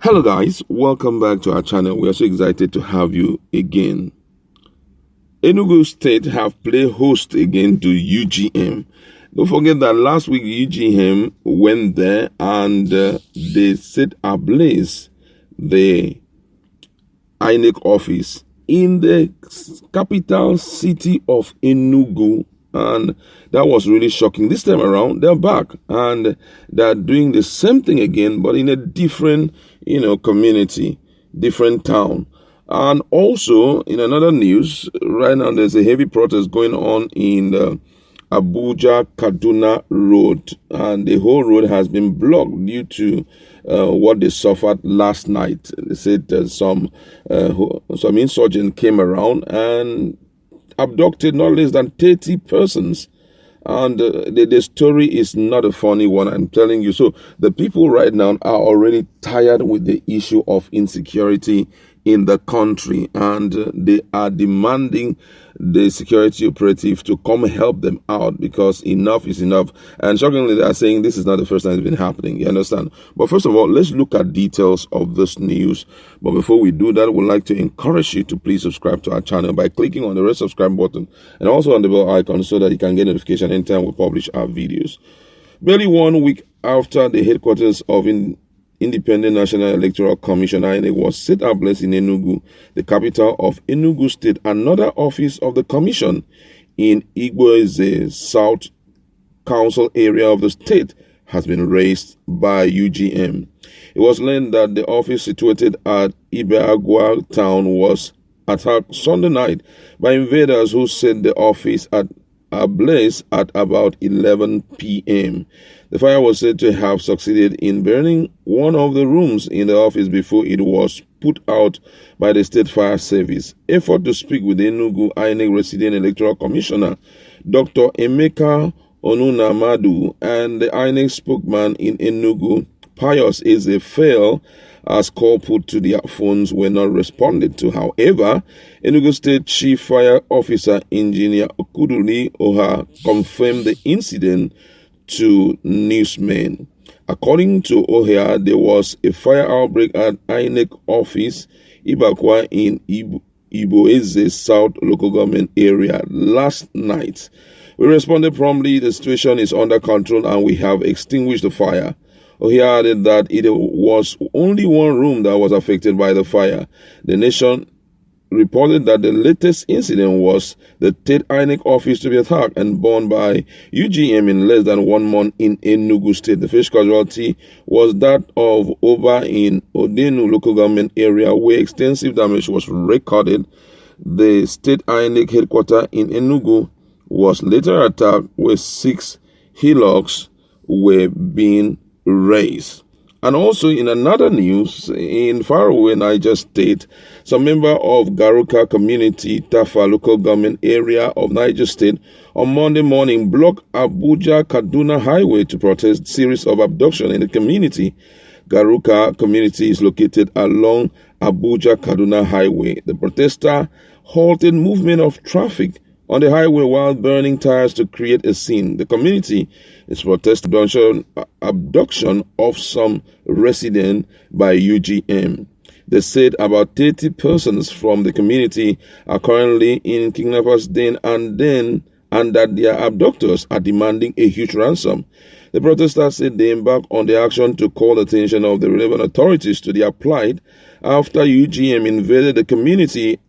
Hello guys, welcome back to our channel. We are so excited to have you again. Enugu State have played host again to UGM. Don't forget that last week UGM went there and they set ablaze the INEC office in the capital city of Enugu. And that was really shocking. This time around, they're back and they're doing the same thing again, but in a different, community, different town. And also, in another news, right now there's a heavy protest going on in the Abuja-Kaduna road, and the whole road has been blocked due to what they suffered last night. They said some insurgents came around and abducted not less than 30 persons. And the story is not a funny one, I'm telling you. So the people right now are already tired with the issue of insecurity in the country, and they are demanding the security operative to come help them out because enough is enough. And shockingly, they are saying this is not the first time it's been happening. You understand? But first of all, let's look at details of this news. But before we do that, we'd like to encourage you to please subscribe to our channel by clicking on the red subscribe button and also on the bell icon so that you can get notification anytime we publish our videos. Barely 1 week after the headquarters of Independent National Electoral Commission (INEC) was set ablaze in Enugu, the capital of Enugu State, another office of the commission in Igboeze South Council area of the state has been razed by UGM. It was learned that the office situated at Ibeagwa town was attacked Sunday night by invaders who set the office ablaze at about 11 p.m. The fire was said to have succeeded in burning one of the rooms in the office before it was put out by the State Fire Service. Effort to speak with the Enugu INEC Resident Electoral Commissioner, Dr. Emeka Onunamadu, and the INEC spokesman in Enugu, Pius Eze, failed as call put to their phones were not responded to. However, Enugu State Chief Fire Officer Engineer Okuduli Oha confirmed the incident to newsmen. According to Oha, there was a fire outbreak at INEC office Ibakwa in Igboeze South local government area last night. We responded promptly. The situation is under control and we have extinguished the fire. Oha added that it was only one room that was affected by the fire. The Nation reported that the latest incident was the third INEC office to be attacked and burned by UGM in less than 1 month in Enugu State. The first casualty was that of Oba in Odenu local government area where extensive damage was recorded. The state INEC headquarters in Enugu was later attacked where 6 hillocks were being raised. And also in another news, in faraway Niger State, some member of Garuka community, Tafa local government area of Niger State, on Monday morning blocked Abuja-Kaduna highway to protest series of abduction in the community. Garuka community is located along Abuja-Kaduna highway. The protester halted movement of traffic on the highway while burning tires to create a scene. The community is protesting abduction of some resident by UGM. They said about 30 persons from the community are currently in kidnappers' den and that their abductors are demanding a huge ransom. The protesters said they embarked on the action to call the attention of the relevant authorities to their plight after UGM invaded the community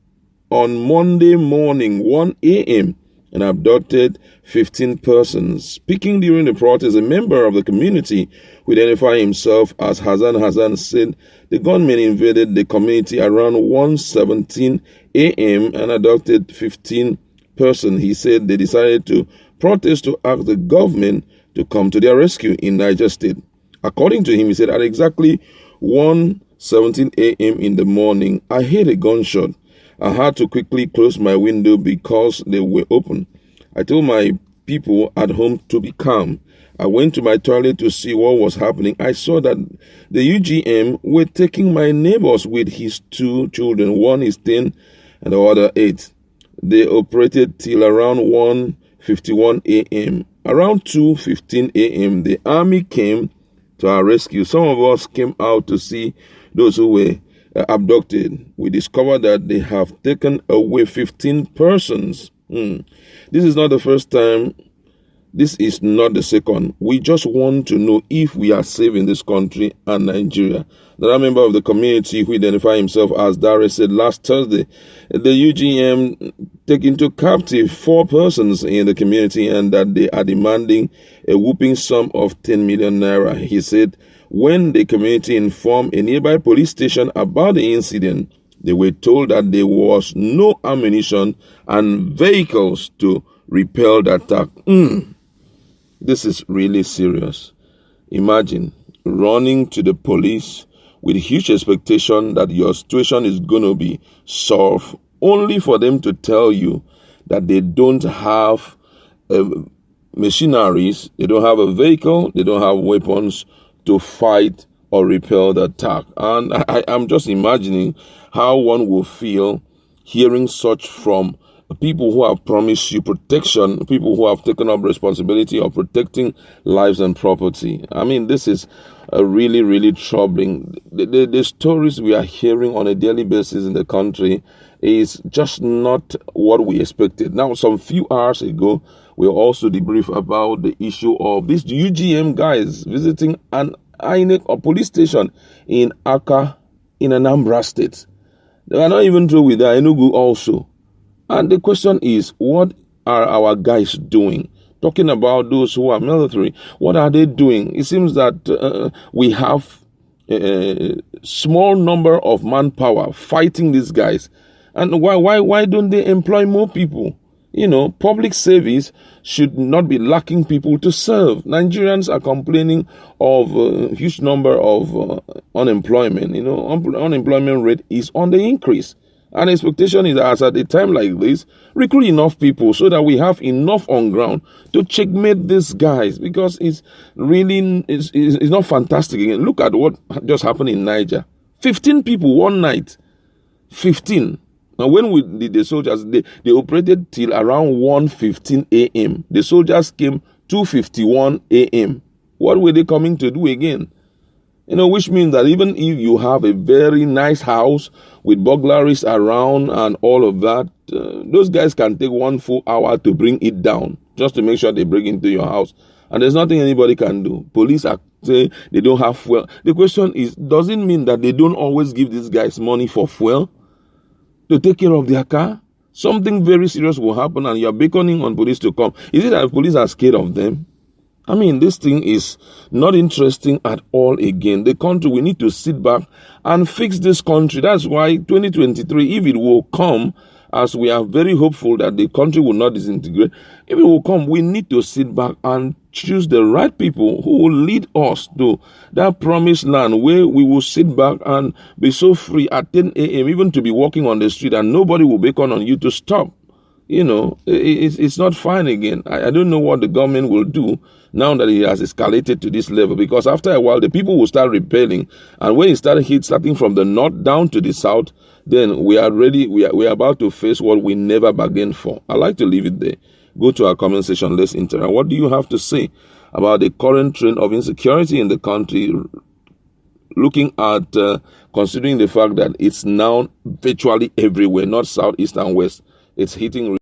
on Monday morning 1 a.m. and abducted 15 persons. Speaking during the protest, a member of the community who identified himself as Hassan said the gunmen invaded the community around 1:17 a.m. and abducted 15 persons. He said they decided to protest to ask the government to come to their rescue in Niger State. According to him, he said at exactly 1:17 a.m. in the morning, I heard a gunshot. I had to quickly close my window because they were open. I told my people at home to be calm. I went to my toilet to see what was happening. I saw that the UGM were taking my neighbors with his 2 children. One is 10 and the other 8. They operated till around 1:51 a.m. Around 2:15 a.m., the army came to our rescue. Some of us came out to see those who were abducted. We discovered that they have taken away 15 persons. This is not the first time. This is not the second. We just want to know if we are safe in this country and Nigeria. Another member of the community who identified himself as Dare said last Thursday, the UGM take into captive 4 persons in the community and that they are demanding a whooping sum of 10 million naira. He said when the community informed a nearby police station about the incident, they were told that there was no ammunition and vehicles to repel the attack. This is really serious. Imagine running to the police with huge expectation that your situation is going to be solved, only for them to tell you that they don't have machineries, they don't have a vehicle, they don't have weapons to fight or repel the attack. And I'm just imagining how one will feel hearing such from people who have promised you protection, people who have taken up responsibility of protecting lives and property. I mean, this is really, really troubling. The stories we are hearing on a daily basis in the country is just not what we expected. Now, some few hours ago, we also debriefed about the issue of these UGM guys visiting an INEC or police station in Aka in Anambra State. They are not even through with that, Enugu also. And the question is, what are our guys doing? Talking about those who are military, what are they doing? It seems that we have a small number of manpower fighting these guys. And why don't they employ more people? You know, public service should not be lacking people to serve. Nigerians are complaining of a huge number of unemployment. You know, unemployment rate is on the increase. And expectation is that at a time like this, recruit enough people so that we have enough on ground to checkmate these guys, because it's really it's not fantastic. Again, look at what just happened in Niger. 15 people one night. 15. Now, when the soldiers, they operated till around 1:15 a.m. The soldiers came 2:51 a.m. What were they coming to do again? You know, which means that even if you have a very nice house with burglaries around and all of that, those guys can take 1 full hour to bring it down, just to make sure they break into your house. And there's nothing anybody can do. Police are saying they don't have fuel. The question is, does it mean that they don't always give these guys money for fuel to take care of their car? Something very serious will happen and you're beckoning on police to come. Is it that the police are scared of them? I mean, this thing is not interesting at all again. The country, we need to sit back and fix this country. That's why 2023, if it will come, as we are very hopeful that the country will not disintegrate, if it will come, we need to sit back and choose the right people who will lead us to that promised land where we will sit back and be so free at 10 a.m., even to be walking on the street and nobody will beckon on you to stop. You know, it's not fine again. I don't know what the government will do now that it has escalated to this level, because after a while, the people will start rebelling. And when it starting from the north down to the south, then we are ready. We are about to face what we never bargained for. I like to leave it there. Go to our comment section. Let's interact. What do you have to say about the current trend of insecurity in the country, looking at considering the fact that it's now virtually everywhere, not south, east, and west? It's hitting